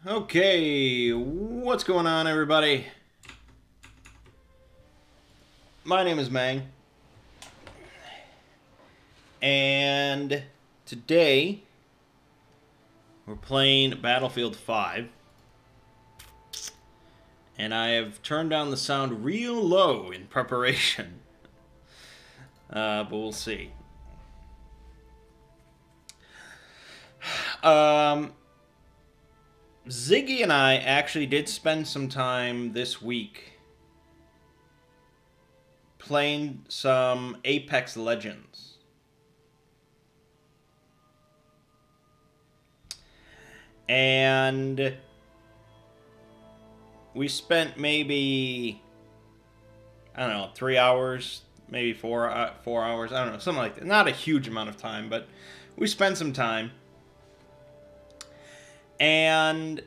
Okay, what's going on, everybody? My name is Mangg, and today we're playing Battlefield 5, and I have turned down the sound real low in preparation, but we'll see. Ziggy and I actually did spend some time this week playing some Apex Legends. And we spent maybe, I don't know, 3 hours, maybe 4 hours, I don't know, something like that. Not a huge amount of time, but we spent some time. And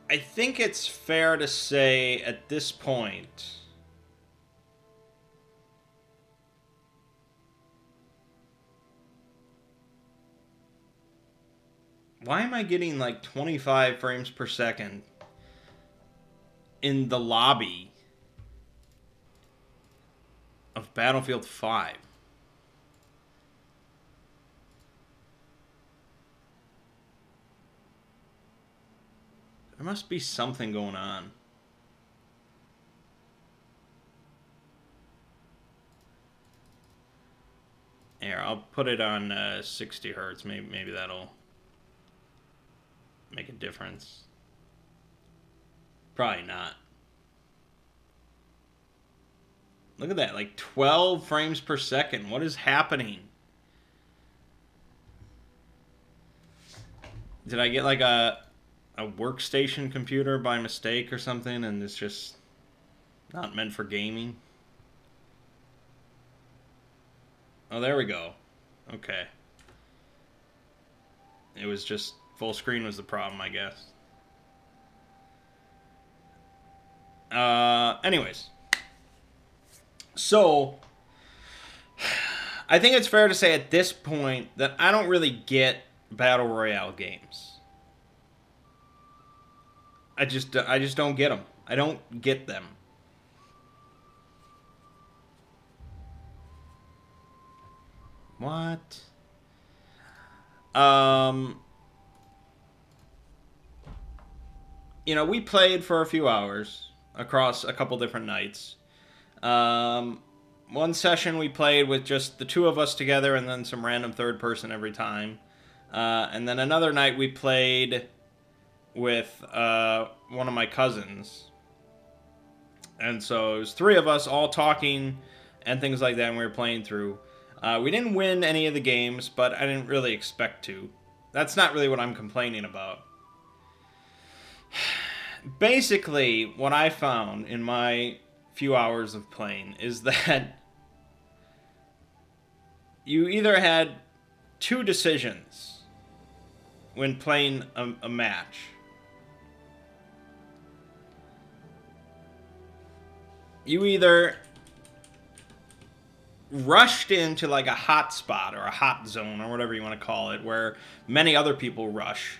I think it's fair to say at this point why am I getting like 25 frames per second in the lobby of Battlefield 5? There must be something going on. Here, I'll put it on 60 hertz. Maybe that'll make a difference. Probably not. Look at that, like 12 frames per second. What is happening? Did I get like a workstation computer by mistake or something, and it's just not meant for gaming? Oh, there we go. Okay. It was just full screen was the problem, I guess. Anyways. So, I think it's fair to say at this point that I don't really get Battle Royale games. I just don't get them. I don't get them. What? You know, we played for a few hours across a couple different nights. One session we played with just the two of us together and then some random third person every time. And then another night we played with one of my cousins. And so it was three of us all talking and things like that, and we were playing through. We didn't win any of the games, but I didn't really expect to. That's not really what I'm complaining about. Basically, what I found in my few hours of playing is that you either had two decisions when playing a match. You either rushed into like a hot spot or a hot zone or whatever you want to call it, where many other people rush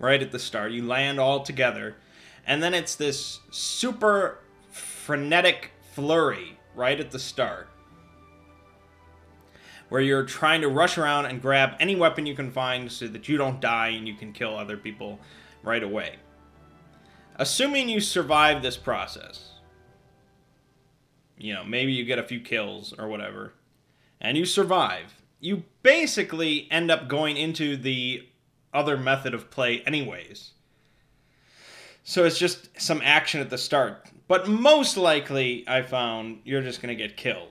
right at the start. You land all together, and then it's this super frenetic flurry right at the start, where you're trying to rush around and grab any weapon you can find so that you don't die and you can kill other people right away. Assuming you survive this process, you know, maybe you get a few kills or whatever, and you survive, you basically end up going into the other method of play anyways. So it's just some action at the start. But most likely, I found, you're just going to get killed.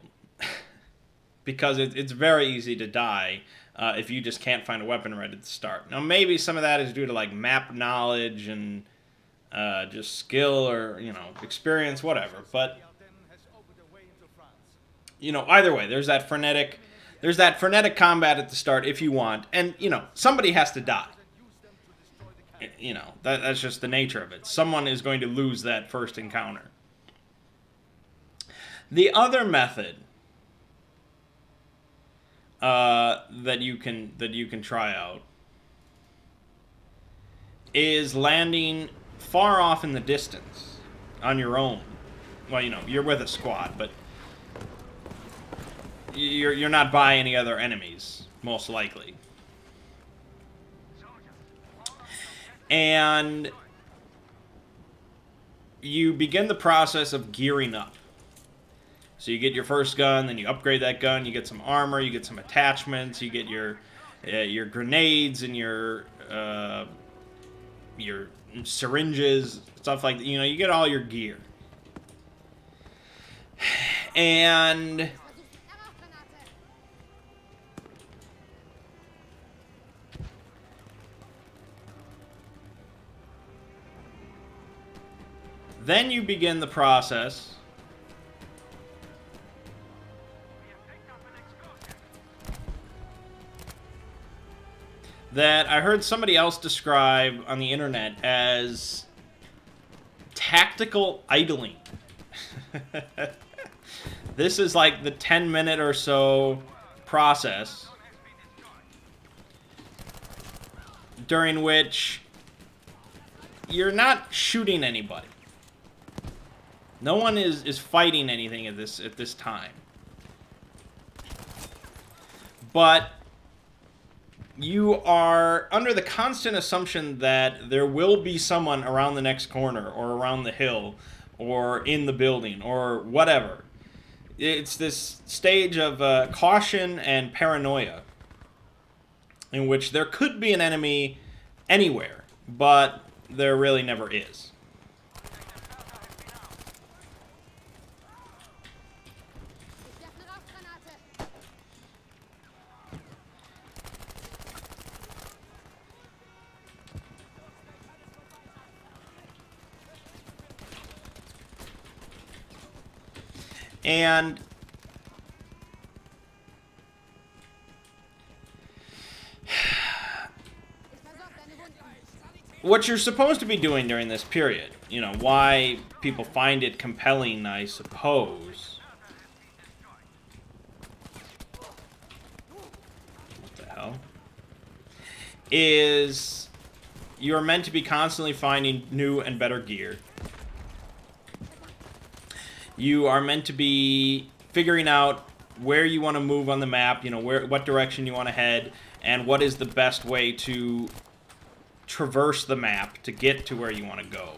Because it's very easy to die if you just can't find a weapon right at the start. Now, maybe some of that is due to, like, map knowledge and just skill or, you know, experience, whatever. But, you know, either way, there's that frenetic combat at the start if you want. And, you know, somebody has to die. You know, that's just the nature of it. Someone is going to lose that first encounter. The other method that you can try out is landing far off in the distance on your own. Well, you know, you're with a squad, but you're not by any other enemies, most likely. And you begin the process of gearing up. So you get your first gun, then you upgrade that gun, you get some armor, you get some attachments, you get your grenades and your syringes, stuff like that. You know, you get all your gear. And then you begin the process that I heard somebody else describe on the internet as tactical idling. This is like the 10-minute or so process during which you're not shooting anybody. No one is fighting anything at this time. But you are under the constant assumption that there will be someone around the next corner or around the hill or in the building or whatever. It's this stage of caution and paranoia in which there could be an enemy anywhere, but there really never is. And what you're supposed to be doing during this period, you know, why people find it compelling, I suppose. What the hell? Is you're meant to be constantly finding new and better gear. You are meant to be figuring out where you want to move on the map, you know, what direction you want to head, and what is the best way to traverse the map to get to where you want to go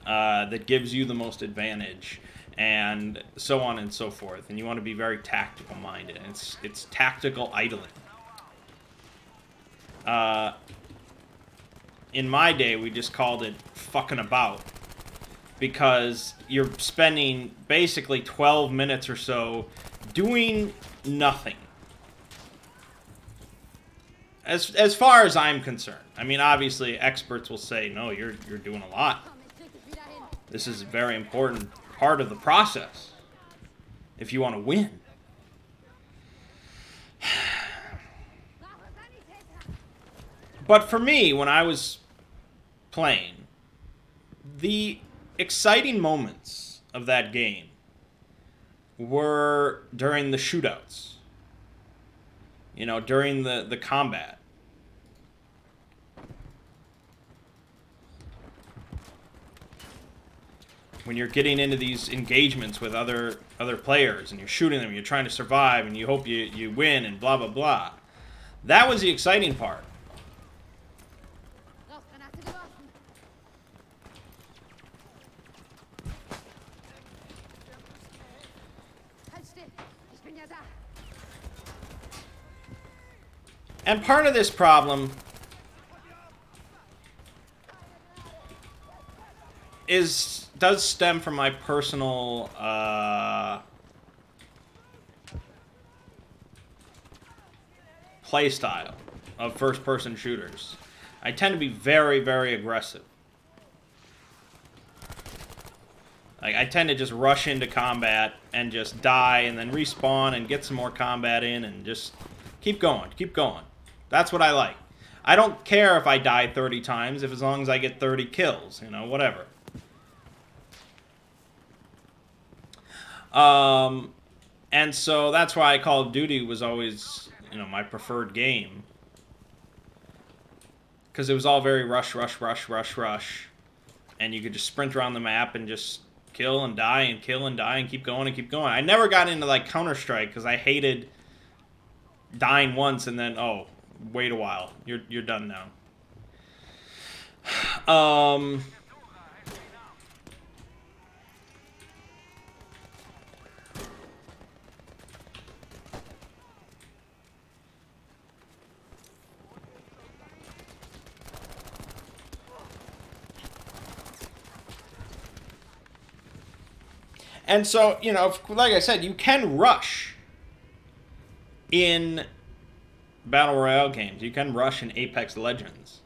that gives you the most advantage, and so on and so forth. And you want to be very tactical minded. And it's tactical idling. In my day, we just called it fucking about, because you're spending basically 12 minutes or so doing nothing. As far as I'm concerned. I mean, obviously, experts will say, no, you're doing a lot. This is a very important part of the process if you want to win. But for me, when I was playing, the exciting moments of that game were during the shootouts. You know, during the combat. When you're getting into these engagements with other players and you're shooting them, you're trying to survive and you hope you win and blah blah blah. That was the exciting part. And part of this problem does stem from my personal play style of first-person shooters. I tend to be very, very aggressive. Like, I tend to just rush into combat and just die and then respawn and get some more combat in and just keep going, keep going. That's what I like. I don't care if I die 30 times, as long as I get 30 kills, you know, whatever. And so that's why Call of Duty was always, you know, my preferred game. because it was all very rush, rush, rush, rush, rush. And you could just sprint around the map and just kill and die and kill and die and keep going and keep going. I never got into, like, Counter-Strike because I hated dying once and then, oh, wait a while. You're done now. And so, you know, like I said, you can rush in Battle Royale games. You can rush in Apex Legends.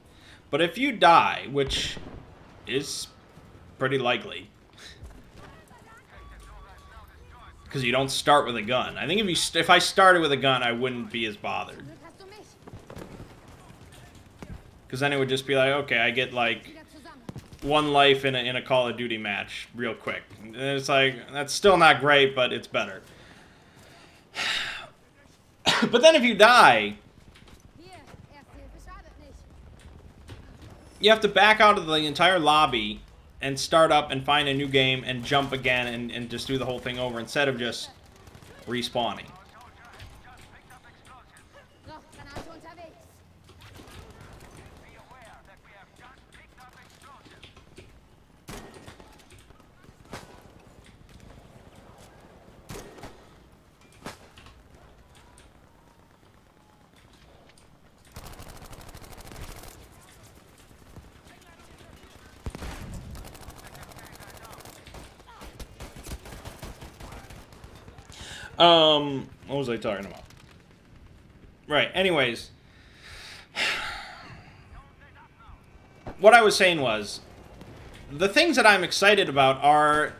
But if you die, which is pretty likely, because you don't start with a gun. I think if I started with a gun, I wouldn't be as bothered. Because then it would just be like, okay, I get like one life in a Call of Duty match real quick. And it's like, that's still not great, but it's better. But then if you die, you have to back out of the entire lobby and start up and find a new game and jump again and just do the whole thing over instead of just respawning. What was I talking about? Right, anyways. What I was saying was, the things that I'm excited about are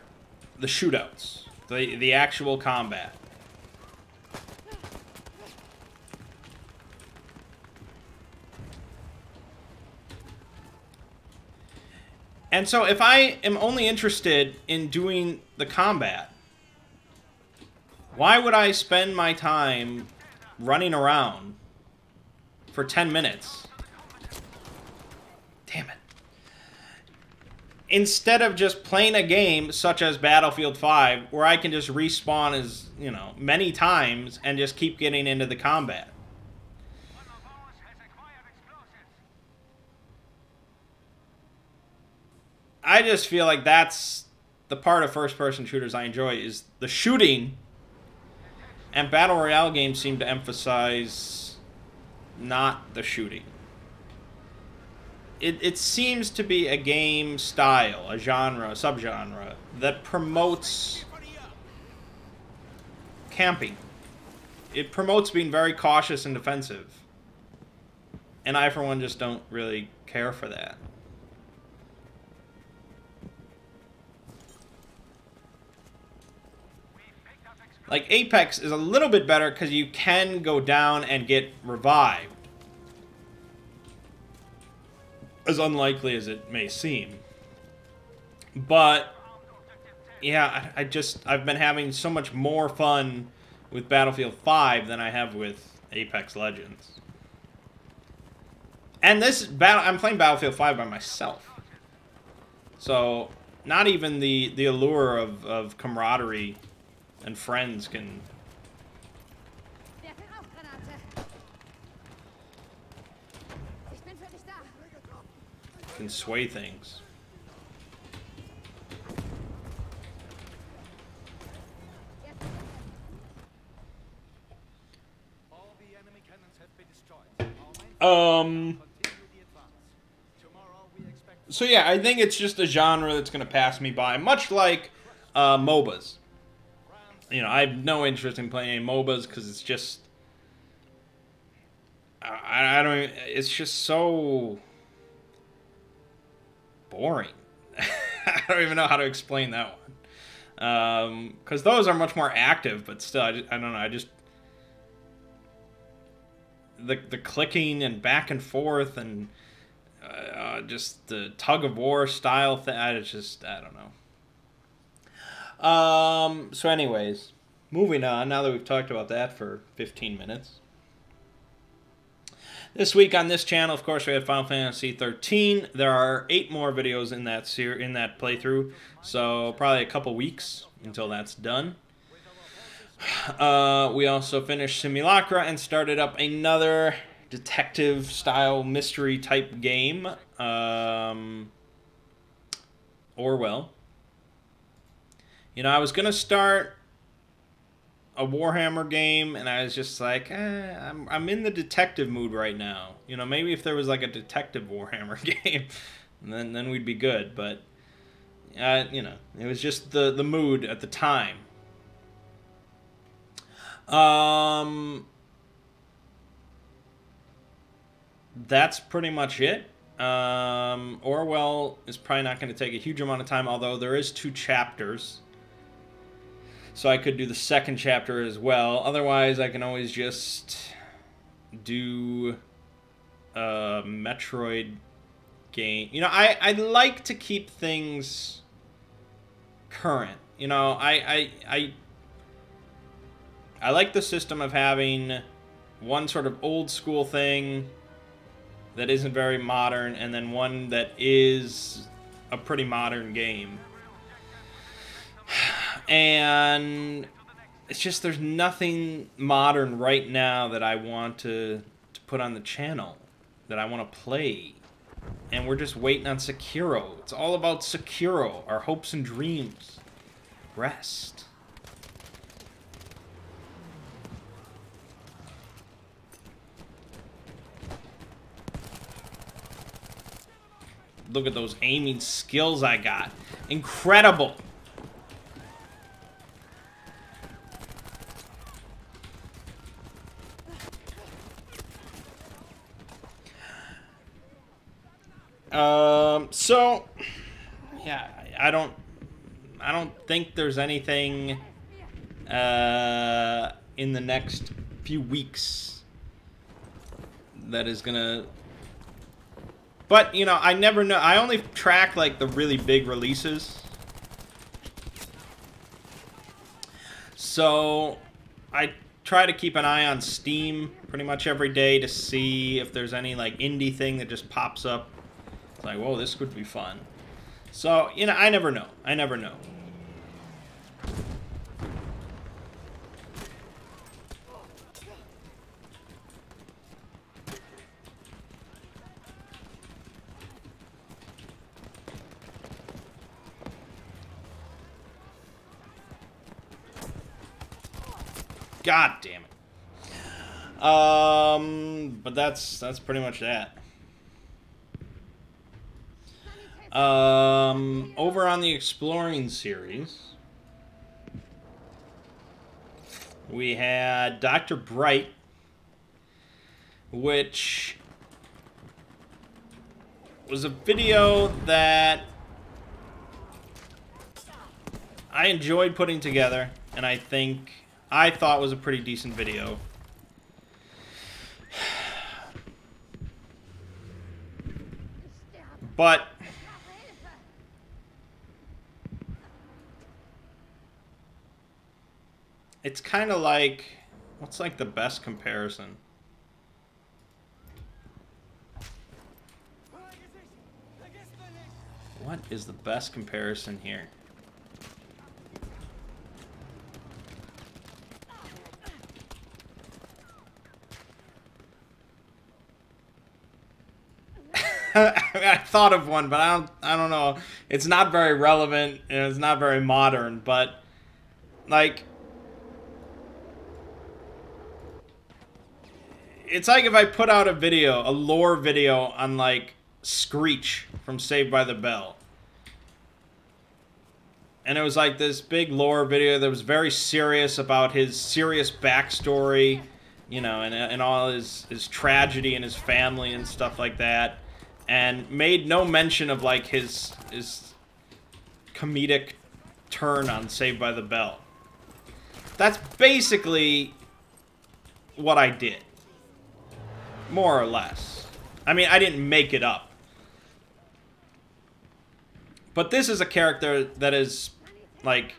the shootouts. The actual combat. And so if I am only interested in doing the combat, why would I spend my time running around for 10 minutes? Damn it. Instead of just playing a game such as Battlefield 5, where I can just respawn as, you know, many times and just keep getting into the combat. I just feel like that's the part of first-person shooters I enjoy, is the shooting. And Battle Royale games seem to emphasize not the shooting. It seems to be a game style, a genre, a subgenre, that promotes camping. It promotes being very cautious and defensive. And I, for one, just don't really care for that. Like, Apex is a little bit better because you can go down and get revived. As unlikely as it may seem. But, yeah, I've been having so much more fun with Battlefield 5 than I have with Apex Legends. And I'm playing Battlefield 5 by myself. So, not even the allure of camaraderie and friends can sway things. So yeah, I think it's just a genre that's going to pass me by, much like MOBAs. You know, I have no interest in playing MOBAs because it's just, I don't even, it's just so boring. I don't even know how to explain that one. Because those are much more active, but still, I don't know, I just, the clicking and back and forth and just the tug of war style thing, it's just, I don't know. So anyways, moving on, now that we've talked about that for 15 minutes. This week on this channel, of course, we had Final Fantasy 13. There are 8 more videos in that playthrough, so probably a couple weeks until that's done. We also finished Simulacra and started up another detective-style mystery-type game, Orwell. You know, I was gonna start a Warhammer game, and I was just like, I'm in the detective mood right now. You know, maybe if there was like a detective Warhammer game, then we'd be good. But you know, it was just the mood at the time. That's pretty much it. Orwell is probably not going to take a huge amount of time, although there is 2 chapters. So I could do the second chapter as well. Otherwise, I can always just do a Metroid game. You know, I like to keep things current. You know, I like the system of having one sort of old school thing that isn't very modern, and then one that is a pretty modern game. And it's just there's nothing modern right now that I want to put on the channel, that I want to play. And we're just waiting on Sekiro. It's all about Sekiro, our hopes and dreams. Rest. Look at those aiming skills I got. Incredible. So yeah, I don't think there's anything in the next few weeks that is gonna. But you know, I never know. I only track like the really big releases. So I try to keep an eye on Steam pretty much every day to see if there's any like indie thing that just pops up. It's like, whoa, this could be fun. So, you know, I never know. I never know. God damn it. But that's pretty much that. Over on the Exploring series, we had Dr. Bright, which was a video that I enjoyed putting together, and I thought was a pretty decent video. But it's kind of like, what's like the best comparison? What is the best comparison here? I thought of one, but I don't know. It's not very relevant and it's not very modern, but like it's like if I put out a video, a lore video on like Screech from Saved by the Bell. And it was like this big lore video that was very serious about his serious backstory, you know, and all his tragedy and his family and stuff like that. And made no mention of like his comedic turn on Saved by the Bell. That's basically what I did. More or less. I mean, I didn't make it up. But this is a character that is, like,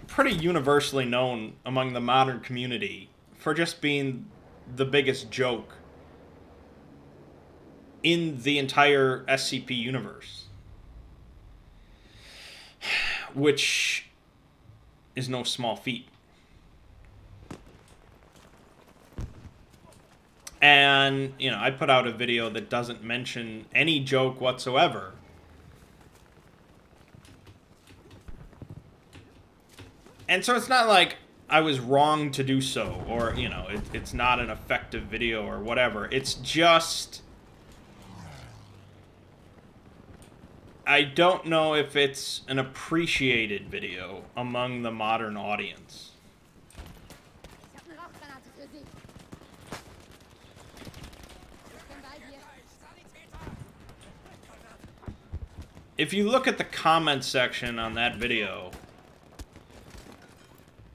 pretty universally known among the modern community for just being the biggest joke in the entire SCP universe. Which is no small feat. And, you know, I put out a video that doesn't mention any joke whatsoever. And so it's not like I was wrong to do so, or, you know, it's not an effective video or whatever. It's just... I don't know if it's an appreciated video among the modern audience. If you look at the comment section on that video,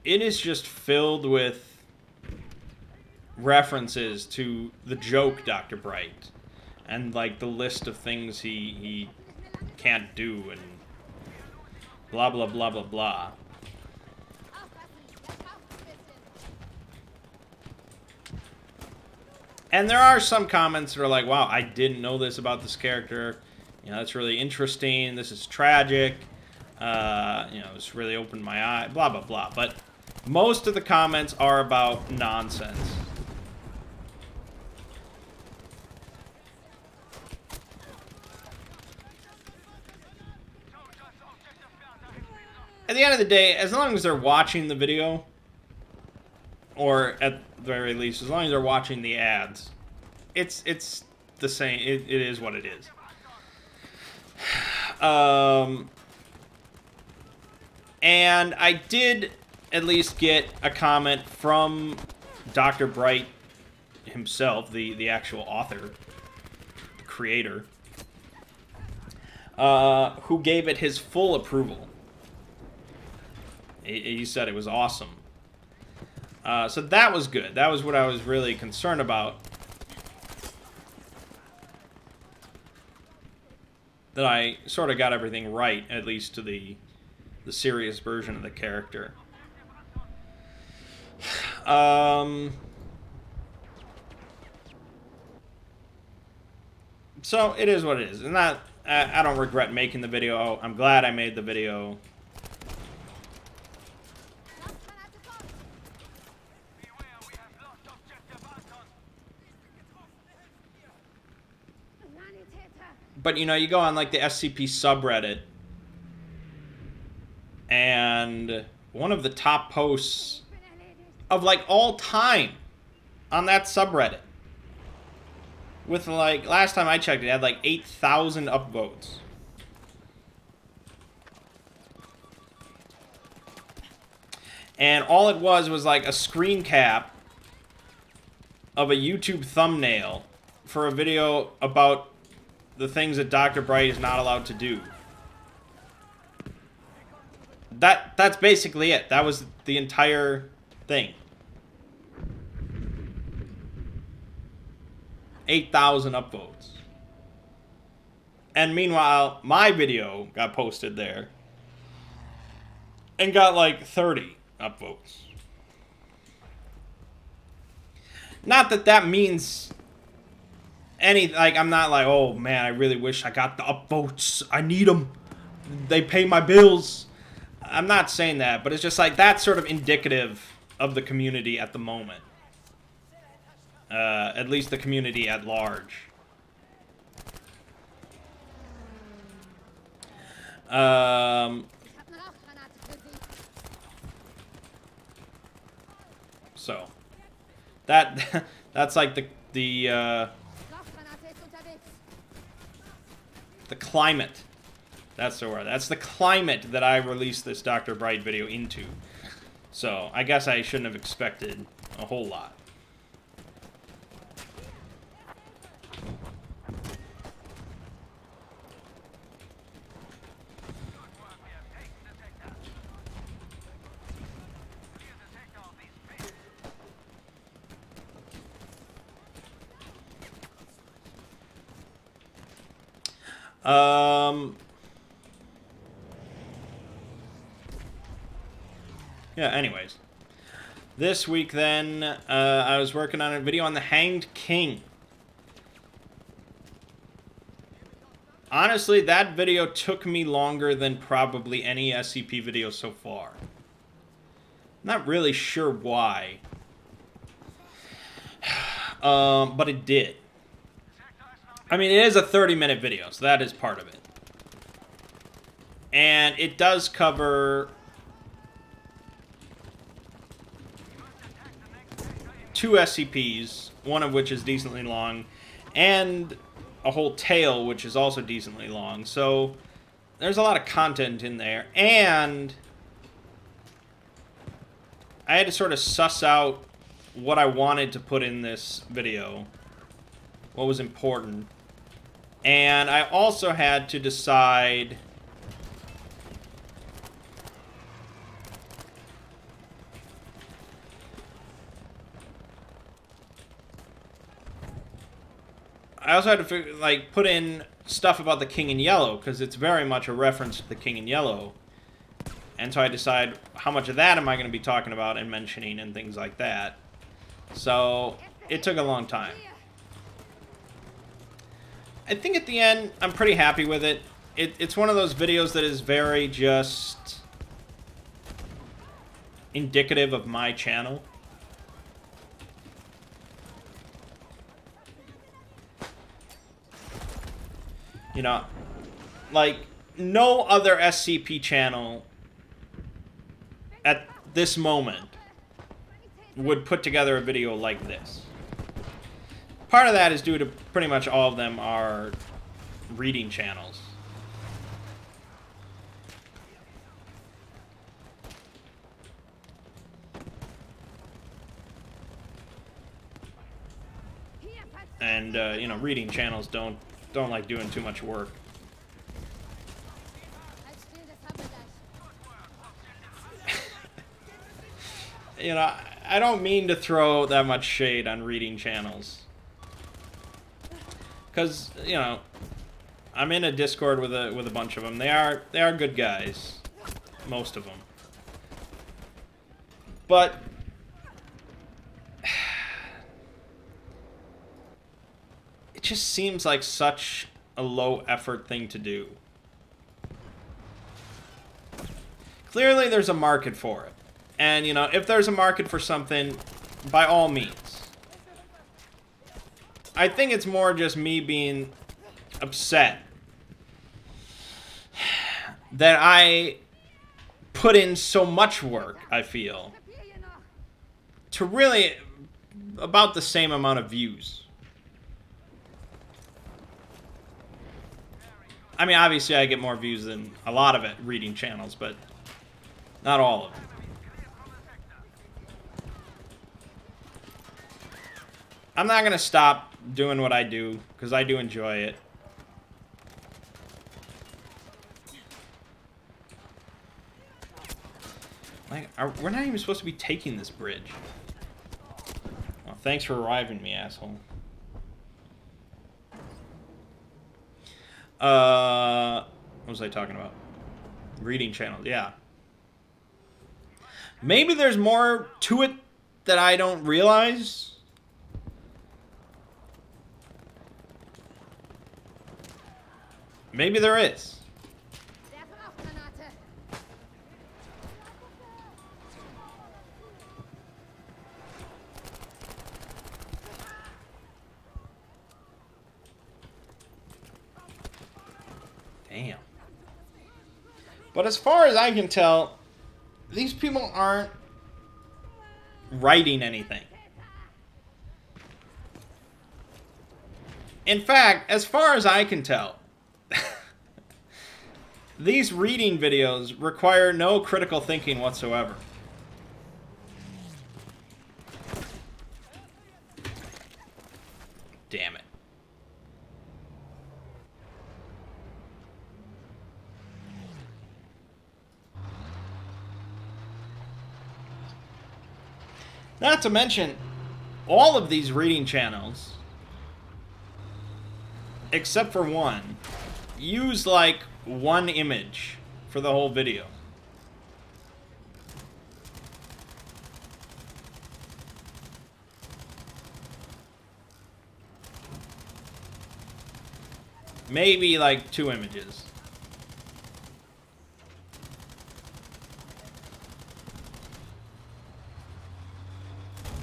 it is just filled with references to the joke Dr. Bright and like the list of things he can't do and blah blah blah blah blah. And there are some comments that are like, wow, I didn't know this about this character. You know, that's really interesting. This is tragic. You know, it's really opened my eye. Blah, blah, blah. But most of the comments are about nonsense. At the end of the day, as long as they're watching the video, or at the very least, as long as they're watching the ads, it's the same. It is what it is. And I did at least get a comment from Dr. Bright himself, the actual author, the creator, who gave it his full approval. He said it was awesome. So that was good. That was what I was really concerned about. That I sort of got everything right, at least to the serious version of the character. So it is what it is. And that I don't regret making the video. I'm glad I made the video. But, you know, you go on, like, the SCP subreddit, and one of the top posts of, like, all time on that subreddit, with, like, last time I checked, it had, like, 8,000 upvotes. And all it was, like, a screen cap of a YouTube thumbnail for a video about the things that Dr. Bright is not allowed to do. That's basically it. That was the entire thing. 8,000 upvotes. And meanwhile, my video got posted there and got like 30 upvotes. Not that that means like, I'm not like, oh man, I really wish I got the upvotes. I need them. They pay my bills. I'm not saying that, but it's just like, that's sort of indicative of the community at the moment. At least the community at large. So that's like the climate. That's the word. That's the climate that I released this Dr. Bright video into. So I guess I shouldn't have expected a whole lot. Yeah, anyways. This week, then, I was working on a video on the Hanged King. Honestly, that video took me longer than probably any SCP video so far. Not really sure why. But it did. I mean, it is a 30-minute video, so that is part of it. And it does cover 2 SCPs, one of which is decently long, and a whole tale, which is also decently long. So there's a lot of content in there, and I had to sort of suss out what I wanted to put in this video, what was important, and I also had to decide like, put in stuff about the King in Yellow, because it's very much a reference to the King in Yellow. And so I decide how much of that am I going to be talking about and mentioning and things like that. So it took a long time. I think at the end, I'm pretty happy with it. It's one of those videos that is very just indicative of my channel. You know, like, no other SCP channel at this moment would put together a video like this. Part of that is due to pretty much all of them are reading channels. And, you know, reading channels don't like doing too much work. You know, I don't mean to throw that much shade on reading channels. Because, you know, I'm in a Discord with a bunch of them. They are good guys. Most of them. But it just seems like such a low-effort thing to do. Clearly, there's a market for it. And, you know, if there's a market for something, by all means. I think it's more just me being upset that I put in so much work, I feel, to really about the same amount of views. I mean, obviously I get more views than a lot of reading channels, but not all of them. I'm not gonna stop doing what I do, because I do enjoy it. Like, we're not even supposed to be taking this bridge. Well, thanks for reviving me, asshole. What was I talking about? Reading channels, yeah. Maybe there's more to it that I don't realize. Maybe there is. Damn. But as far as I can tell, these people aren't writing anything. In fact, as far as I can tell, these reading videos require no critical thinking whatsoever. Damn it. Not to mention, all of these reading channels, except for one, use like one image for the whole video. Maybe like 2 images.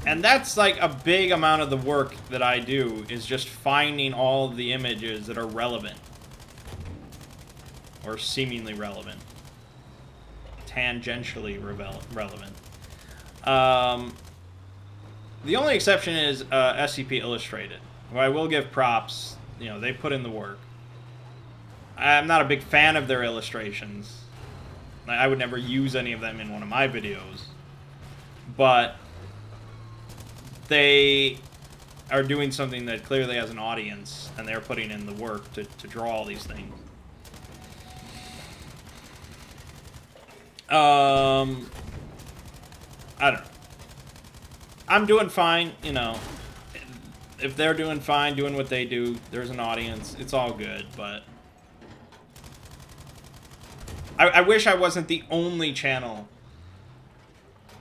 And that's like a big amount of the work that I do, is just finding all of the images that are relevant. Or seemingly relevant. Tangentially relevant. The only exception is SCP Illustrated, who I will give props. You know, they put in the work. I'm not a big fan of their illustrations. I would never use any of them in one of my videos. But they are doing something that clearly has an audience, and they're putting in the work to draw all these things. I don't know. I'm doing fine, you know. If they're doing fine, doing what they do, there's an audience. It's all good, but I wish I wasn't the only channel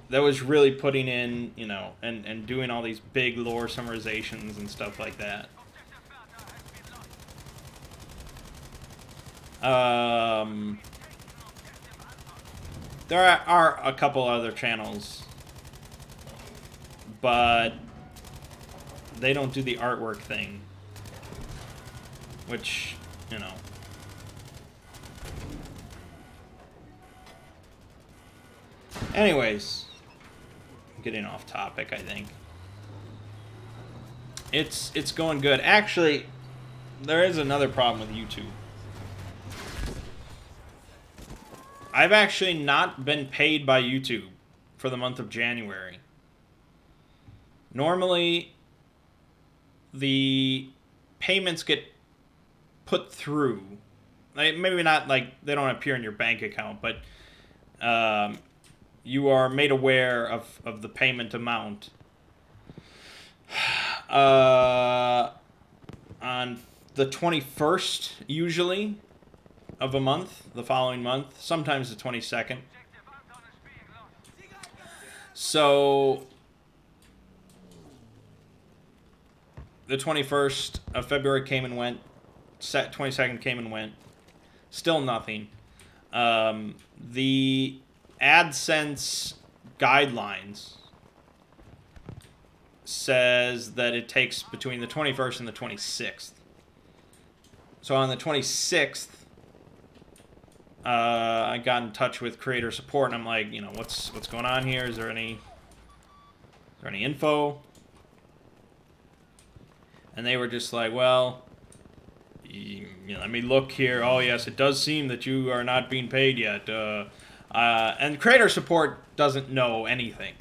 that was really putting in, you know, and doing all these big lore summarizations and stuff like that. There are a couple other channels, but they don't do the artwork thing, which, you know. Anyways, getting off topic, I think. It's going good. Actually, there is another problem with YouTube. I've actually not been paid by YouTube for the month of January. Normally, the payments get put through. Like, maybe not, like, they don't appear in your bank account, but you are made aware of the payment amount on the 21st, usually, of a month, the following month, sometimes the 22nd. So the 21st of February came and went, 22nd came and went, still nothing. The AdSense guidelines says that it takes between the 21st and the 26th. So on the 26th, I got in touch with creator support, and I'm like, you know, what's going on here? Is there any info? And they were just like, well, you know, let me look here. Oh yes, it does seem that you are not being paid yet. And creator support doesn't know anything.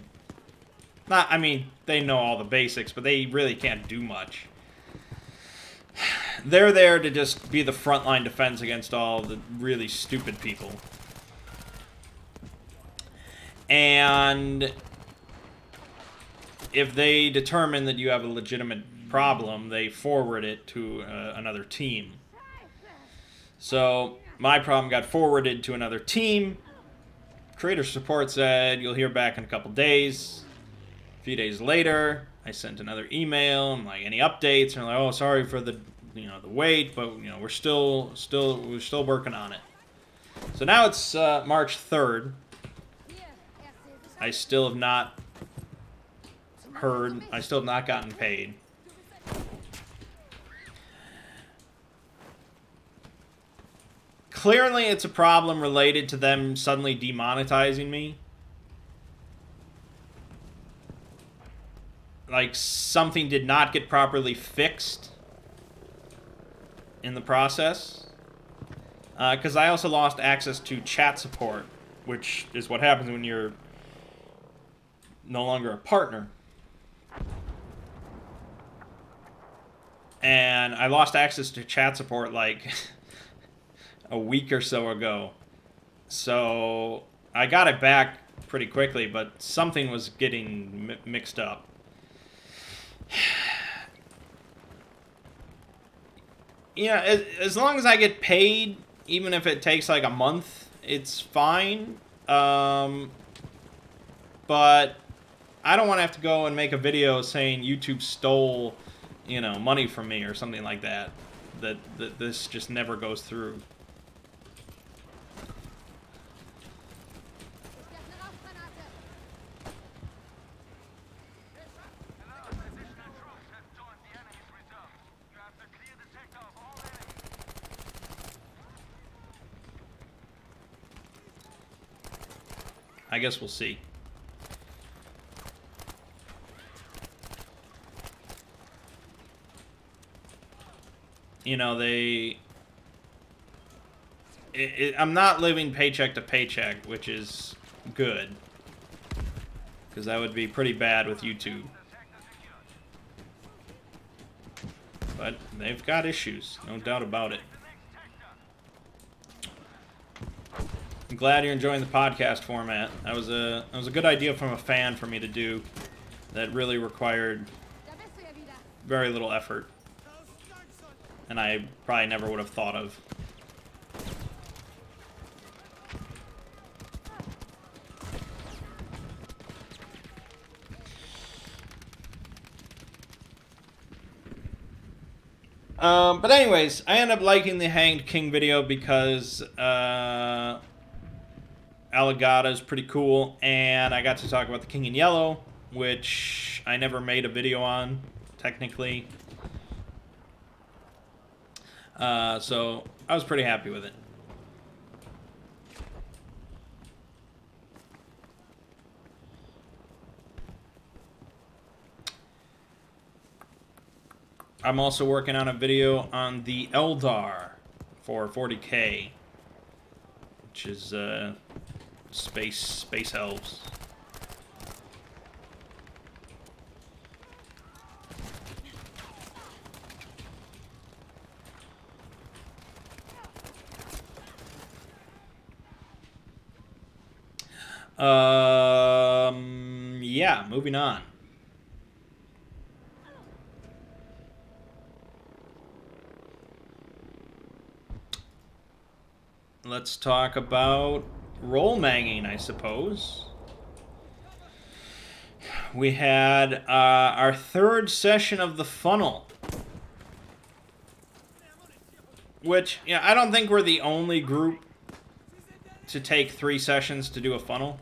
I mean, they know all the basics, but they really can't do much. They're there to just be the frontline defense against all the really stupid people. And if they determine that you have a legitimate problem, they forward it to another team. So my problem got forwarded to another team. Creator support said, you'll hear back in a couple days. A few days later, I sent another email. I'm like, any updates? And they're like, oh, sorry for the, you know, the wait, but you know, we're still working on it. So now it's March 3rd. I still have not heard. I still have not gotten paid. Clearly, it's a problem related to them suddenly demonetizing me. Like, something did not get properly fixed in the process. Because I also lost access to chat support, which is what happens when you're no longer a partner. And I lost access to chat support, like, a week or so ago. So I got it back pretty quickly, but something was getting mixed up. Yeah, as long as I get paid, even if it takes like a month, it's fine. But I don't want to have to go and make a video saying YouTube stole, you know, money from me or something like that. that this just never goes through. I guess we'll see. You know, I'm not living paycheck to paycheck, which is good. Because that would be pretty bad with YouTube. But they've got issues, no doubt about it. I'm glad you're enjoying the podcast format. That was a good idea from a fan for me to do. That really required very little effort. And I probably never would have thought of. But anyways, I ended up liking the Hanged King video because Aligata is pretty cool, and I got to talk about the King in Yellow, which I never made a video on, technically. So I was pretty happy with it. I'm also working on a video on the Eldar for 40K, which is space elves. Yeah, moving on. Let's talk about role manging, I suppose. We had our third session of the funnel. Which, yeah, I don't think we're the only group to take 3 sessions to do a funnel.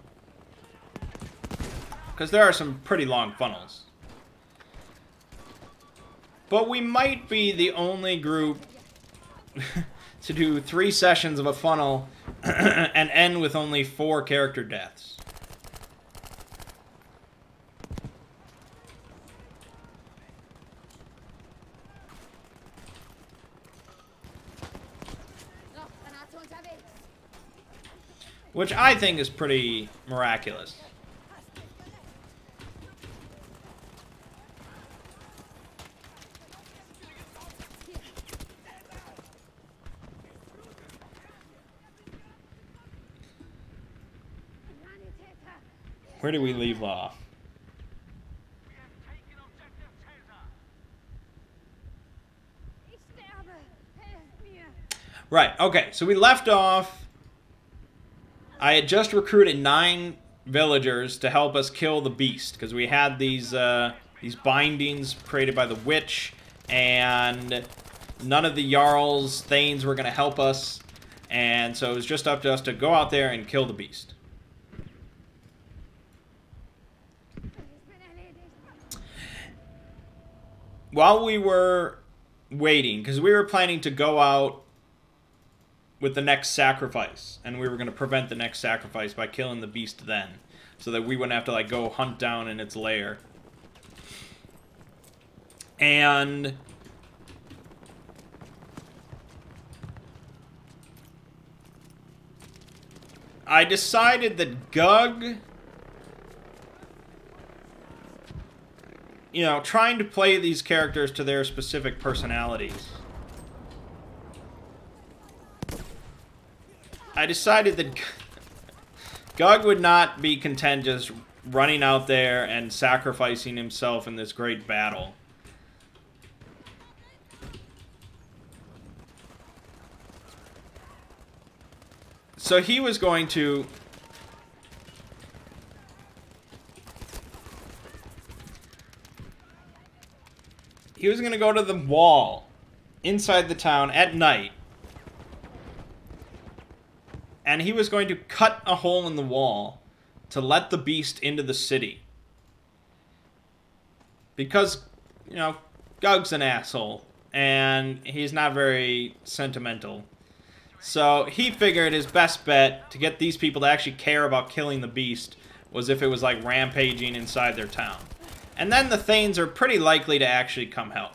Because there are some pretty long funnels. But we might be the only group to do 3 sessions of a funnel and end with only 4 character deaths. Which I think is pretty miraculous. Where do we leave off? Right, okay, so we left off. I had just recruited 9 villagers to help us kill the beast, because we had these bindings created by the witch, and none of the Jarl's Thanes were going to help us, and so it was just up to us to go out there and kill the beast. While we were waiting, because we were planning to go out with the next sacrifice, and we were going to prevent the next sacrifice by killing the beast then, so that we wouldn't have to like go hunt down in its lair. And I decided that Gug, you know, trying to play these characters to their specific personalities, I decided that Gug would not be content just running out there and sacrificing himself in this great battle. So he was going to go to the wall inside the town at night. And he was going to cut a hole in the wall to let the beast into the city. Because, you know, Gugg's an asshole. And he's not very sentimental. So he figured his best bet to get these people to actually care about killing the beast was if it was like rampaging inside their town. And then the Thanes are pretty likely to actually come help.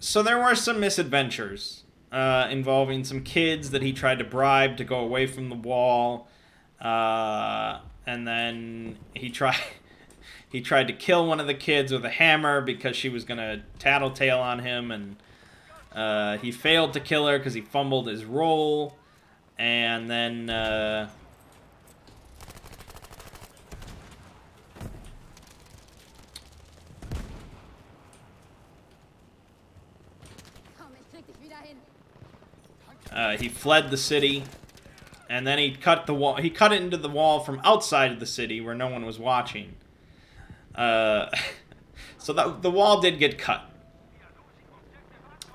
So there were some misadventures involving some kids that he tried to bribe to go away from the wall. And then he tried to kill one of the kids with a hammer because she was going to tattletale on him. And he failed to kill her because he fumbled his roll. And then... he fled the city, and then he cut the wall. He cut it into the wall from outside of the city where no one was watching. So the wall did get cut,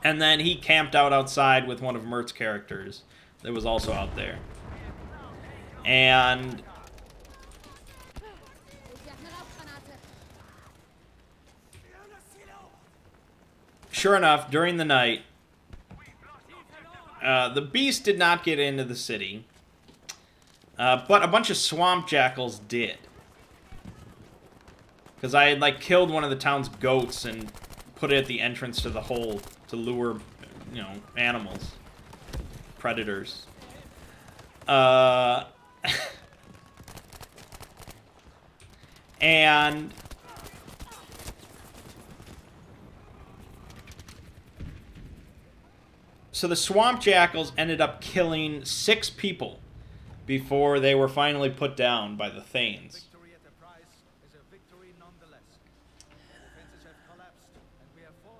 and then he camped out outside with one of Mert's characters that was also out there, and sure enough, during the night. The beast did not get into the city, but a bunch of swamp jackals did. Because I had, like, killed one of the town's goats and put it at the entrance to the hole to lure, you know, animals. Predators. And... so the swamp jackals ended up killing 6 people before they were finally put down by the Thanes.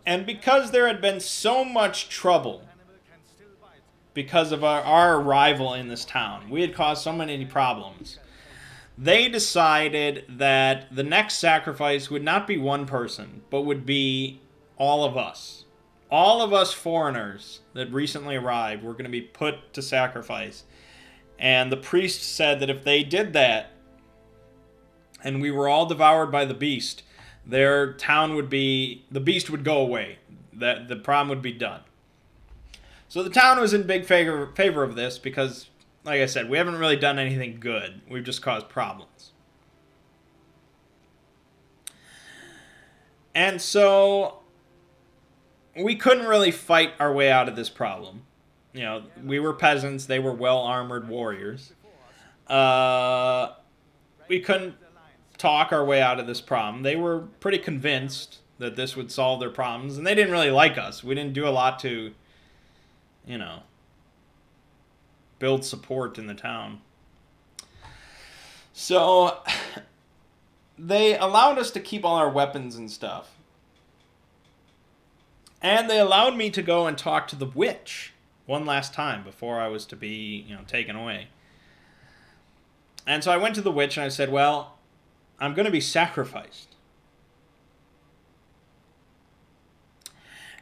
And because there had been so much trouble because of our arrival in this town, we had caused so many problems, they decided that the next sacrifice would not be one person, but would be all of us. All of us foreigners that recently arrived were going to be put to sacrifice. And the priest said that if they did that, and we were all devoured by the beast, their town would be... the beast would go away. That the problem would be done. So the town was in big favor of this because, like I said, we haven't really done anything good. We've just caused problems. And so... we couldn't really fight our way out of this problem. You know, we were peasants, they were well-armored warriors. We couldn't talk our way out of this problem. They were pretty convinced that this would solve their problems, and they didn't really like us. We didn't do a lot to, you know, build support in the town. So, they allowed us to keep all our weapons and stuff. And they allowed me to go and talk to the witch one last time before I was to be, you know, taken away. And so I went to the witch and I said, well, I'm going to be sacrificed.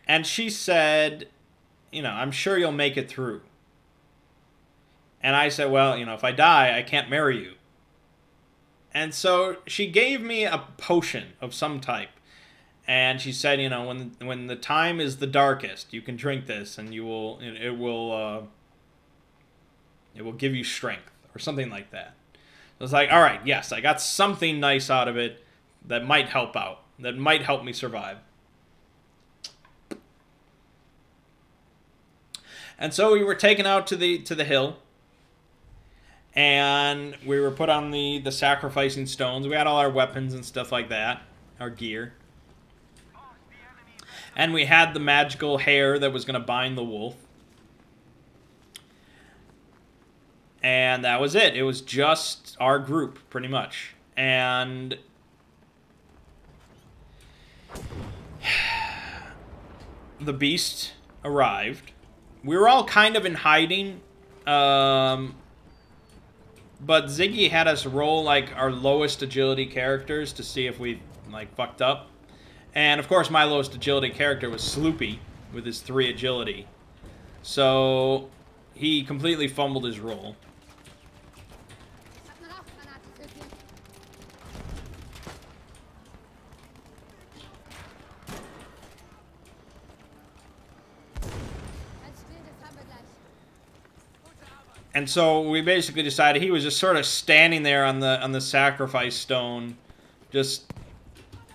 And she said, you know, I'm sure you'll make it through. And I said, well, you know, if I die, I can't marry you. And so she gave me a potion of some type. And she said, you know, when the time is the darkest, you can drink this, and it will give you strength, or something like that. I was like, all right, yes, I got something nice out of it that might help out, that might help me survive. And so we were taken out to the hill, and we were put on the sacrificing stones. We had all our weapons and stuff like that, our gear. And we had the magical hair that was going to bind the wolf. And that was it. It was just our group, pretty much. And the beast arrived. We were all kind of in hiding but Ziggy had us roll, like, our lowest agility characters to see if we, like, fucked up. And, of course, my lowest agility character was Sloopy with his 3 agility. So, he completely fumbled his roll. And so we basically decided he was just sort of standing there on the sacrifice stone, just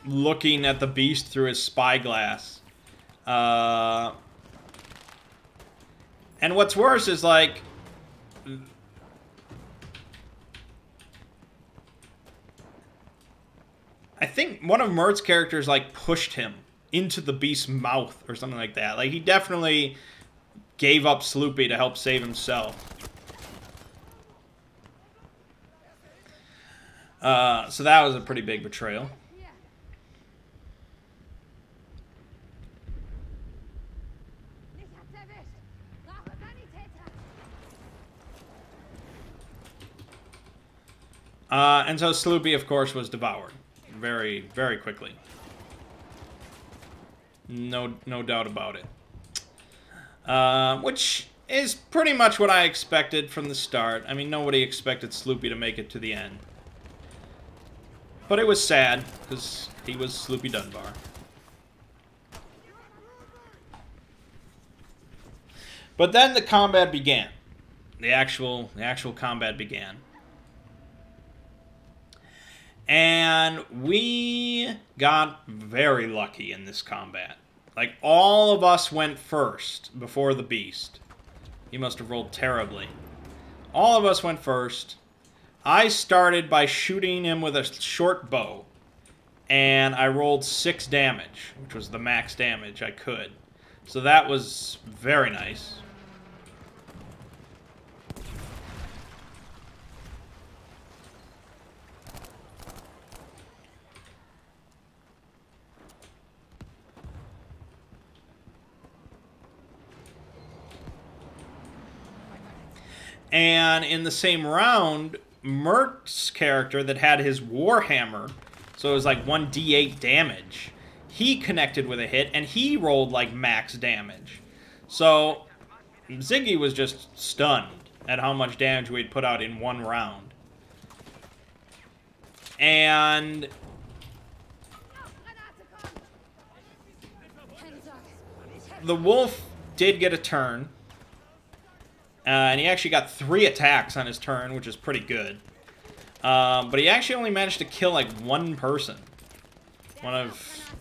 looking at the beast through his spyglass. And what's worse is, like, I think one of Mert's characters, like, pushed him into the beast's mouth or something like that. Like, he definitely gave up Sloopy to help save himself. So that was a pretty big betrayal. And so Sloopy, of course, was devoured very, very quickly. No doubt about it. Which is pretty much what I expected from the start. I mean, nobody expected Sloopy to make it to the end. But it was sad, because he was Sloopy Dunbar. But then the combat began. The actual combat began. And we got very lucky in this combat. Like, all of us went first before the beast. He must have rolled terribly. All of us went first. I started by shooting him with a short bow, and I rolled 6 damage, which was the max damage I could. So that was very nice. And in the same round, Mert's character that had his Warhammer, so it was like 1d8 damage, he connected with a hit, and he rolled like max damage. So Ziggy was just stunned at how much damage we'd put out in one round. And the wolf did get a turn. And he actually got 3 attacks on his turn, which is pretty good. But he actually only managed to kill, like, 1 person. One of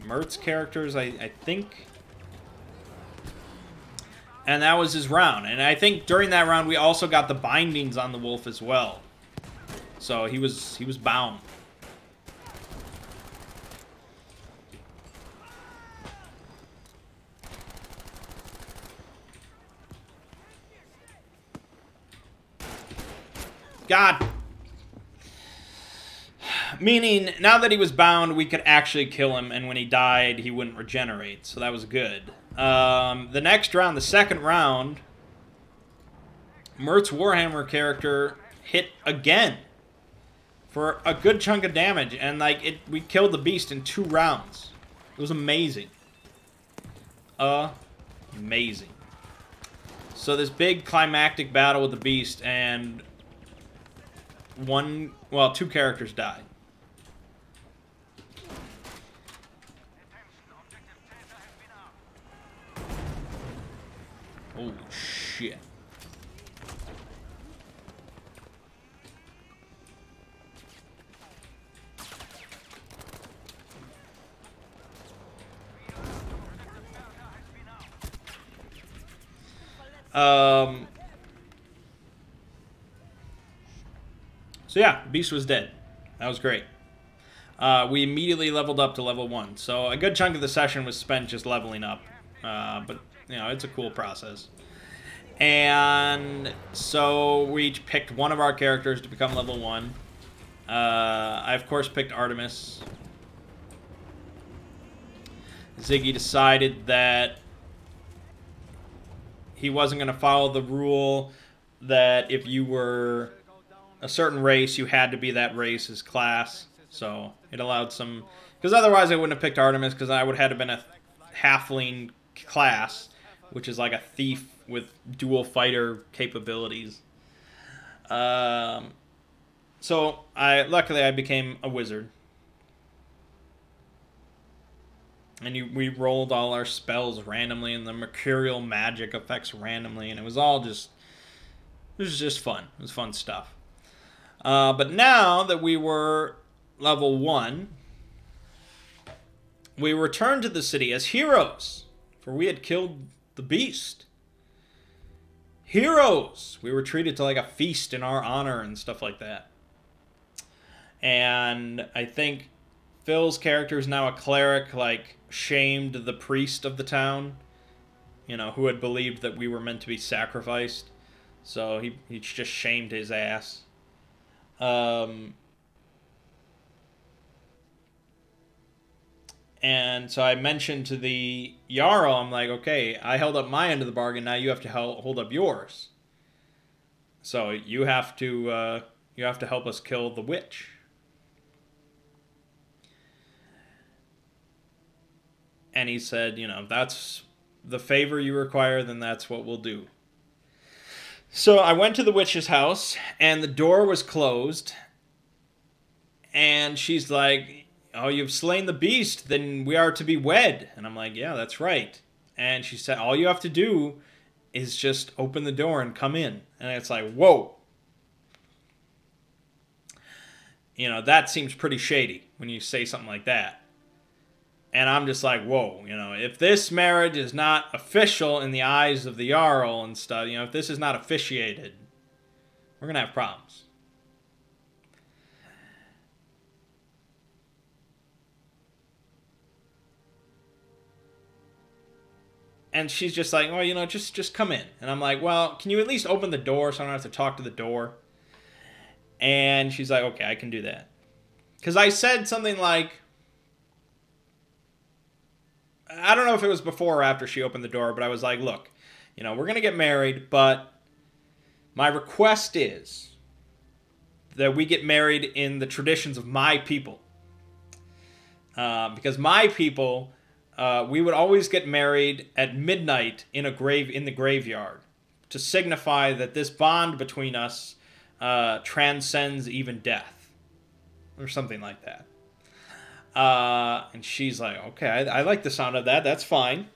Mert's characters, I think. And that was his round. And I think during that round, we also got the bindings on the wolf as well. So he was bound. God. Meaning, now that he was bound, we could actually kill him, and when he died, he wouldn't regenerate. So that was good. The next round, the second round, Mert's Warhammer character hit again for a good chunk of damage, and like we killed the beast in 2 rounds. It was amazing. Amazing. So this big climactic battle with the beast, and 2 characters died. Holy shit. So yeah, Beast was dead. That was great. We immediately leveled up to level 1. So a good chunk of the session was spent just leveling up. But, you know, it's a cool process. And so we each picked one of our characters to become level 1. I, of course, picked Artemis. Ziggy decided that he wasn't going to follow the rule that if you were a certain race, you had to be that race's class. So it allowed some... Because otherwise I wouldn't have picked Artemis, because I would have had to been a halfling class, which is like a thief with dual fighter capabilities. So luckily I became a wizard. And we rolled all our spells randomly, and the mercurial magic effects randomly, and it was all just... It was just fun. It was fun stuff. But now that we were level 1, we returned to the city as heroes, for we had killed the beast. Heroes! We were treated to like a feast in our honor and stuff like that. And I think Phil's character is now a cleric, like, shamed the priest of the town, you know, who had believed that we were meant to be sacrificed. So he just shamed his ass. And so I mentioned to the Jarl, I'm like, okay, I held up my end of the bargain, now you have to hold up yours. So you have to help us kill the witch. And he said, you know, if that's the favor you require, then that's what we'll do. So I went to the witch's house, and the door was closed. And she's like, oh, you've slain the beast, then we are to be wed. And I'm like, yeah, that's right. And she said, all you have to do is just open the door and come in. And it's like, whoa. You know, that seems pretty shady when you say something like that. And I'm just like, whoa, you know, if this marriage is not official in the eyes of the Jarl and stuff, you know, if this is not officiated, we're going to have problems. And she's just like, well, you know, just come in. And I'm like, well, can you at least open the door so I don't have to talk to the door? And she's like, okay, I can do that. Because I said something like, I don't know if it was before or after she opened the door, but I was like, look, you know, we're going to get married, but my request is that we get married in the traditions of my people. Because my people, we would always get married at midnight in the graveyard to signify that this bond between us transcends even death. Or something like that. And she's like, okay, I like the sound of that. That's fine.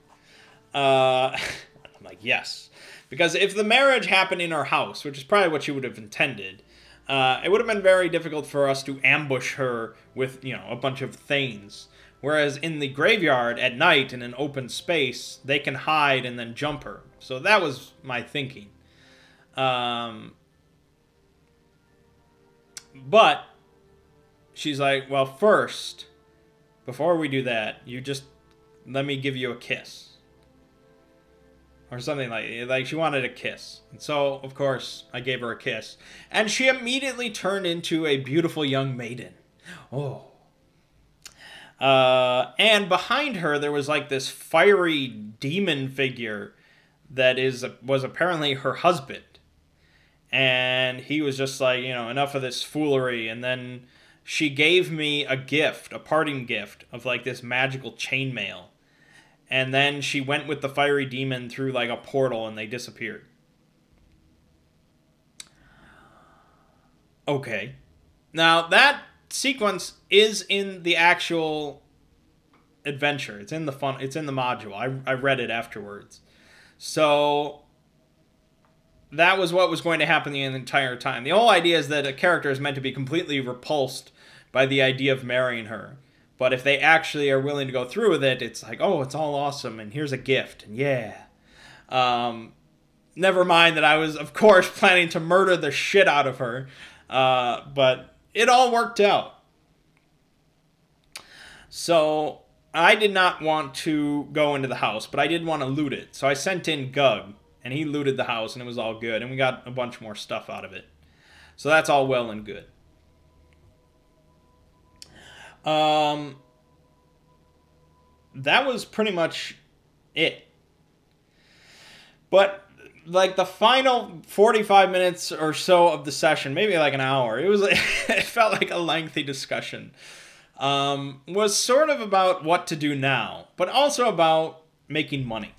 I'm like, yes. Because if the marriage happened in our house, which is probably what she would have intended, it would have been very difficult for us to ambush her with, you know, a bunch of thanes. Whereas in the graveyard at night in an open space, they can hide and then jump her. So that was my thinking. But she's like, well, first, before we do that, you just let me give you a kiss. Or something like she wanted a kiss. And so, of course, I gave her a kiss. And she immediately turned into a beautiful young maiden. Oh. And behind her, there was like this fiery demon figure that was apparently her husband. And he was just like, you know, enough of this foolery. And then she gave me a gift, a parting gift of like this magical chainmail. And then she went with the fiery demon through like a portal and they disappeared. Okay. Now that sequence is in the actual adventure. It's in the module. I read it afterwards. So that was what was going to happen the entire time. The whole idea is that a character is meant to be completely repulsed by the idea of marrying her. But if they actually are willing to go through with it, it's like, oh, it's all awesome, and here's a gift, and yeah. Never mind that I was, of course, planning to murder the shit out of her. But it all worked out. So I did not want to go into the house, but I did want to loot it. So I sent in Gug, and he looted the house, and it was all good. And we got a bunch more stuff out of it. So that's all well and good. That was pretty much it. But like the final 45 minutes or so of the session, maybe like an hour, it was it felt like a lengthy discussion, was sort of about what to do now, but also about making money.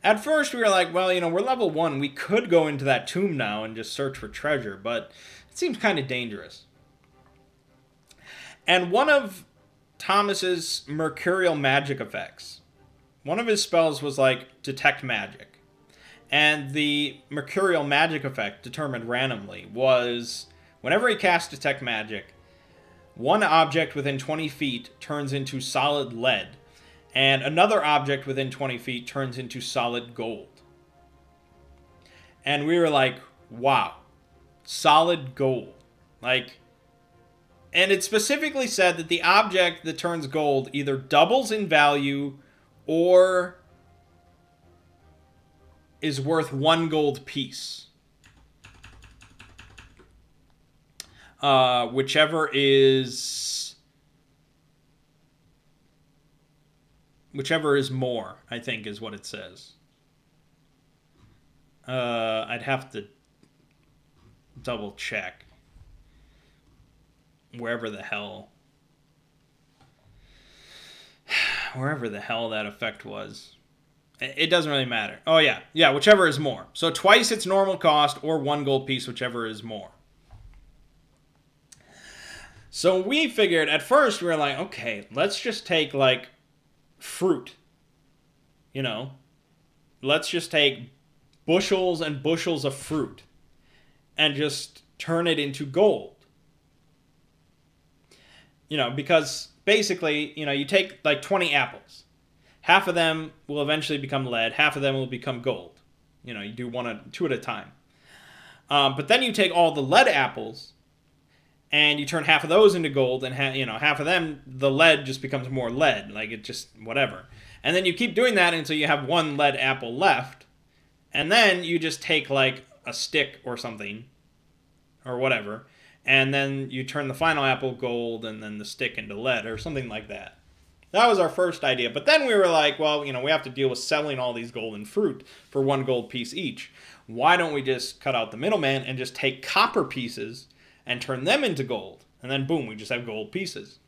At first we were like, well, we're level 1, we could go into that tomb now and just search for treasure, but it seems kind of dangerous. And one of Thomas's mercurial magic effects, one of his spells was like detect magic. And the mercurial magic effect, determined randomly, was whenever he cast detect magic, one object within 20 feet turns into solid lead, and another object within 20 feet turns into solid gold. And we were like, wow, solid gold. Like, and it specifically said that the object that turns gold either doubles in value or is worth 1 gold piece. Whichever is more, I think is what it says. I'd have to double check. Wherever the hell that effect was. It doesn't really matter. Oh, yeah. Yeah, whichever is more. So twice its normal cost or 1 gold piece, whichever is more. So we figured, at first, we were like, okay, let's just take, like, fruit. Let's just take bushels and bushels of fruit and just turn it into gold. Because basically, you take, like, 20 apples. Half of them will eventually become lead. Half of them will become gold. You do 2 at a time. But then you take all the lead apples, and you turn half of those into gold, and half of them, the lead just becomes more lead. Like, it just, whatever. And then you keep doing that until you have 1 lead apple left. And then you just take, like, a stick or something, or whatever, and then you turn the final apple gold, and then the stick into lead, or something like that. That was our first idea. But then we were like, well, we have to deal with selling all these golden fruit for 1 gold piece each. Why don't we just cut out the middleman and just take copper pieces and turn them into gold? And then, boom, we just have gold pieces.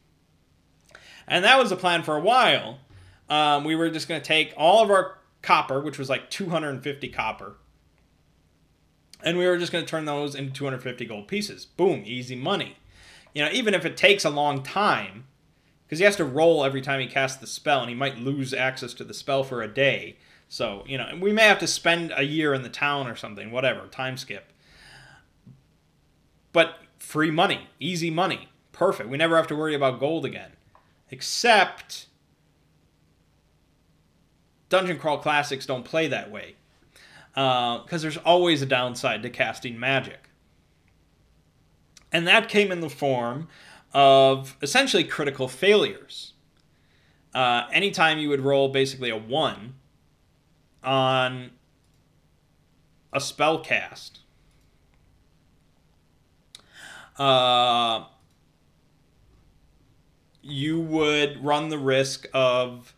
And that was the plan for a while. We were just going to take all of our copper, which was like 250 copper, and we were just going to turn those into 250 gold pieces. Boom, easy money. Even if it takes a long time, because he has to roll every time he casts the spell, and he might lose access to the spell for a day. So, we may have to spend a year in the town or something, whatever, time skip. But free money, easy money, perfect. We never have to worry about gold again. Except Dungeon Crawl Classics don't play that way. Because there's always a downside to casting magic. And that came in the form of essentially critical failures. Anytime you would roll basically a 1 on a spell cast, you would run the risk of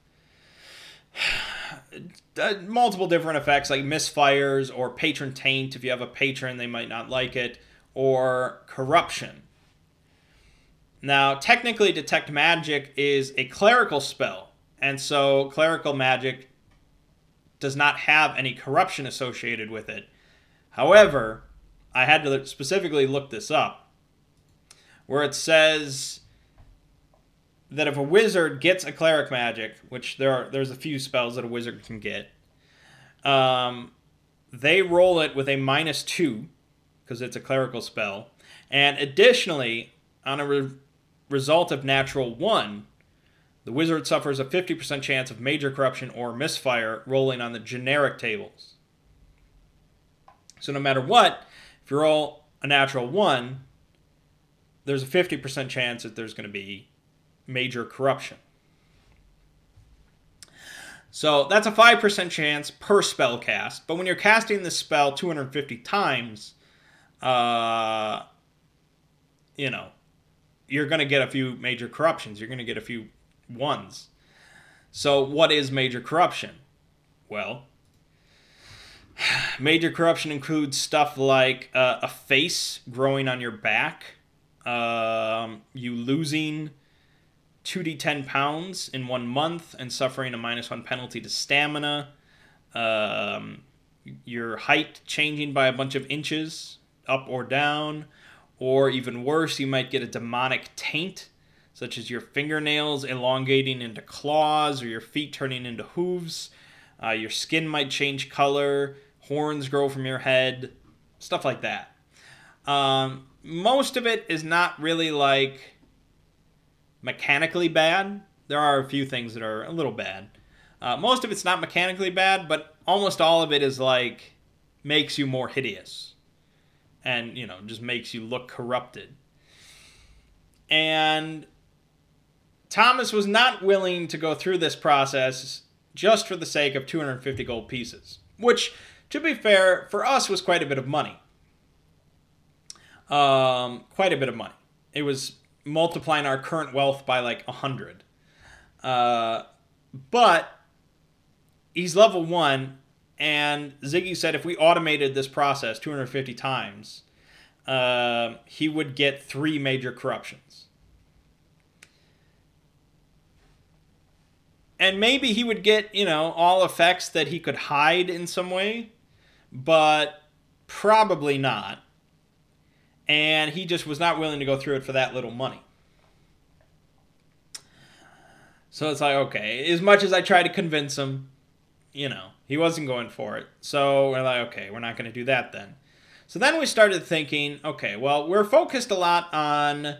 multiple different effects, like misfires or patron taint. If you have a patron, they might not like it, or corruption. Now, technically, detect magic is a clerical spell, and so clerical magic does not have any corruption associated with it. However, I had to specifically look this up, where it says that if a wizard gets a cleric magic, which there's a few spells that a wizard can get, they roll it with a -2, because it's a clerical spell, and additionally, on a result of natural 1, the wizard suffers a 50% chance of major corruption or misfire rolling on the generic tables. So no matter what, if you roll a natural 1, there's a 50% chance that there's going to be major corruption. So that's a 5% chance per spell cast, but when you're casting this spell 250 times, you're going to get a few major corruptions. You're going to get a few 1s. So what is major corruption? Well, Major corruption includes stuff like a face growing on your back, you losing 2d10 pounds in 1 month and suffering a -1 penalty to stamina, your height changing by a bunch of inches, up or down, or even worse, you might get a demonic taint, such as your fingernails elongating into claws or your feet turning into hooves. Your skin might change color, horns grow from your head, stuff like that. Most of it is not really like mechanically bad. There are a few things that are a little bad. Most of it's not mechanically bad, but almost all of it is like makes you more hideous. And, just makes you look corrupted. And Thomas was not willing to go through this process just for the sake of 250 gold pieces. Which, to be fair, for us was quite a bit of money. Quite a bit of money. It was multiplying our current wealth by like 100. But he's level 1, and Ziggy said if we automated this process 250 times, he would get 3 major corruptions. And maybe he would get, all effects that he could hide in some way, but probably not. And he just was not willing to go through it for that little money. So it's like, okay, as much as I tried to convince him, he wasn't going for it. So we're like, okay, we're not going to do that then. So then we started thinking, okay, well, we're focused a lot on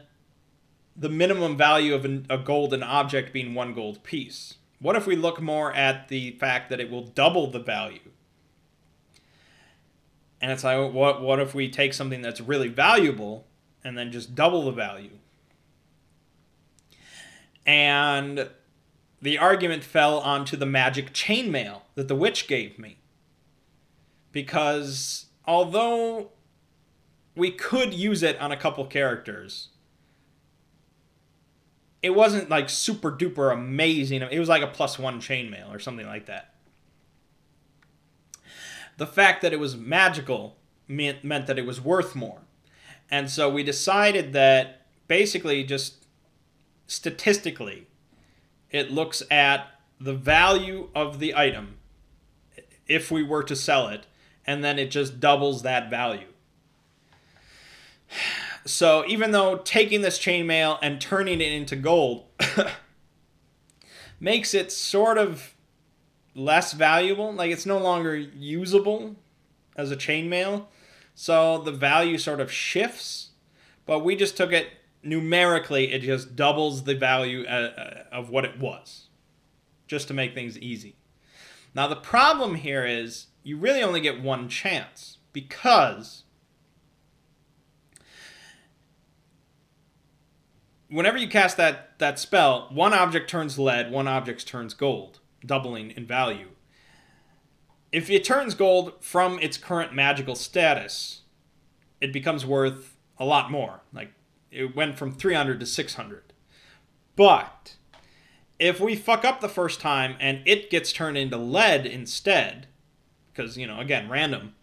the minimum value of a golden object being 1 gold piece. What if we look more at the fact that it will double the value? And it's like, what if we take something that's really valuable and then just double the value? And the argument fell onto the magic chainmail that the witch gave me. Because although we could use it on a couple characters, it wasn't like super duper amazing. It was like a +1 chainmail or something like that. The fact that it was magical meant that it was worth more. And so we decided that basically just statistically, it looks at the value of the item if we were to sell it, and then it just doubles that value. So even though taking this chainmail and turning it into gold makes it sort of less valuable, like it's no longer usable as a chainmail, so the value sort of shifts, but we just took it numerically, it just doubles the value of what it was, just to make things easy. Now the problem here is you really only get 1 chance, because whenever you cast that spell, 1 object turns lead, 1 object turns gold, doubling in value. If it turns gold from its current magical status, it becomes worth a lot more. Like, it went from 300 to 600. But if we fuck up the first time and it gets turned into lead instead, because, again, random,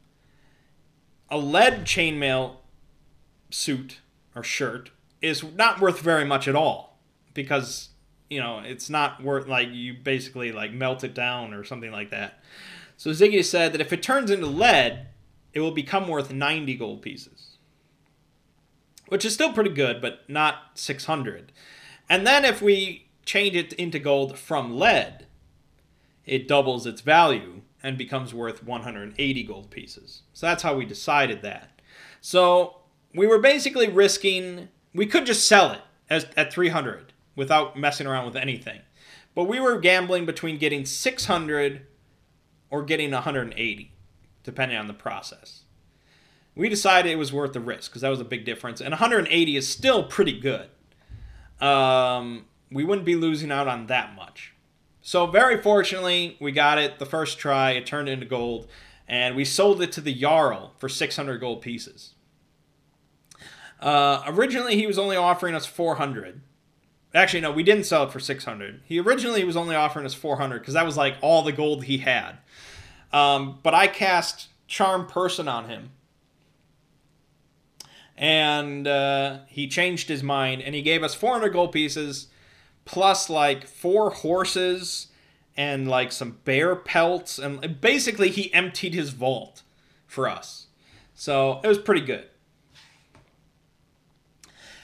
a lead chainmail suit or shirt is not worth very much at all, because, it's not worth, like, you basically, like, melt it down or something like that. So Ziggy said that if it turns into lead, it will become worth 90 gold pieces, which is still pretty good, but not 600. And then if we change it into gold from lead, it doubles its value and becomes worth 180 gold pieces. So that's how we decided that. So we were basically risking, we could just sell it at 300 without messing around with anything. But we were gambling between getting 600 or getting 180, depending on the process. We decided it was worth the risk, because that was a big difference. And 180 is still pretty good. We wouldn't be losing out on that much. So very fortunately, we got it the first try. It turned into gold. And we sold it to the Jarl for 600 gold pieces. Originally, he was only offering us 400. Actually, no, we didn't sell it for 600. Originally was only offering us 400, because that was like all the gold he had. But I cast Charm Person on him. And he changed his mind, and he gave us 400 gold pieces, plus like 4 horses, and like some bear pelts, and basically he emptied his vault for us. So it was pretty good.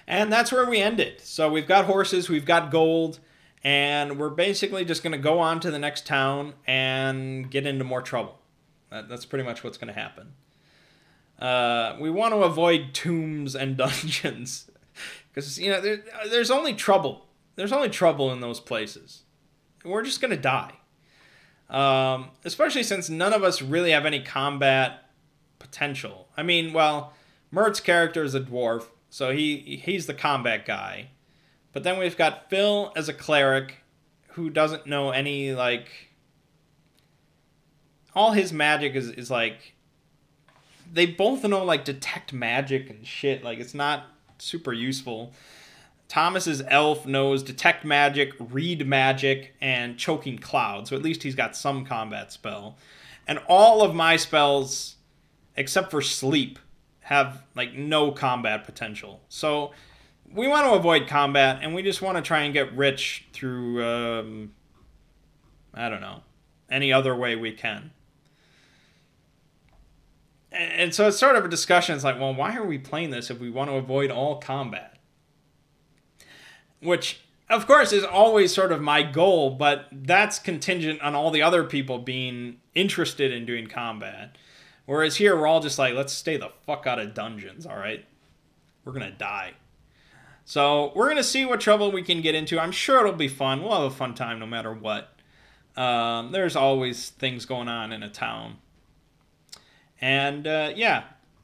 And that's where we ended. So we've got horses, we've got gold, and we're basically just going to go on to the next town and get into more trouble. That's pretty much what's going to happen. We want to avoid tombs and dungeons. Because, you know, there's only trouble. There's only trouble in those places. We're just going to die. Especially since none of us really have any combat potential. I mean, well, Mert's character is a dwarf, so he's the combat guy. But then we've got Phil as a cleric who doesn't know any, like... All his magic is like... They both know, like, detect magic and shit. Like, it's not super useful. Thomas's elf knows detect magic, read magic, and choking cloud. So at least he's got some combat spell. And all of my spells, except for sleep, have, like, no combat potential. So we want to avoid combat, and we just want to try and get rich through, I don't know, any other way we can. And so it's sort of a discussion. It's like, well, why are we playing this if we want to avoid all combat? Which, of course, is always sort of my goal, but that's contingent on all the other people being interested in doing combat. Whereas here, we're all just like, let's stay the fuck out of dungeons, all right? We're going to die. So we're going to see what trouble we can get into. I'm sure it'll be fun. We'll have a fun time no matter what. There's always things going on in a town. And, yeah,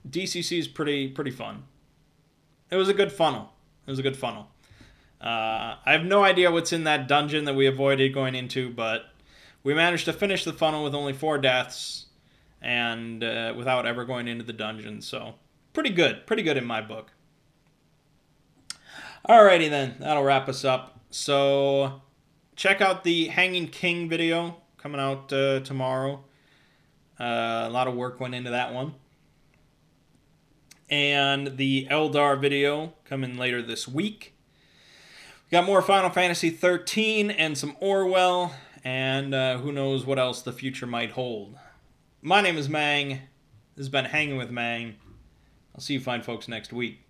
DCC is pretty fun. It was a good funnel. I have no idea what's in that dungeon that we avoided going into, but we managed to finish the funnel with only 4 deaths and without ever going into the dungeon. So, pretty good in my book. Alrighty then, that'll wrap us up. So, check out the Hanging King video coming out tomorrow. A lot of work went into that one. And the Eldar video coming later this week. We got more Final Fantasy 13 and some Orwell. And who knows what else the future might hold. My name is Mangg. This has been Hanging with Mangg. I'll see you fine folks next week.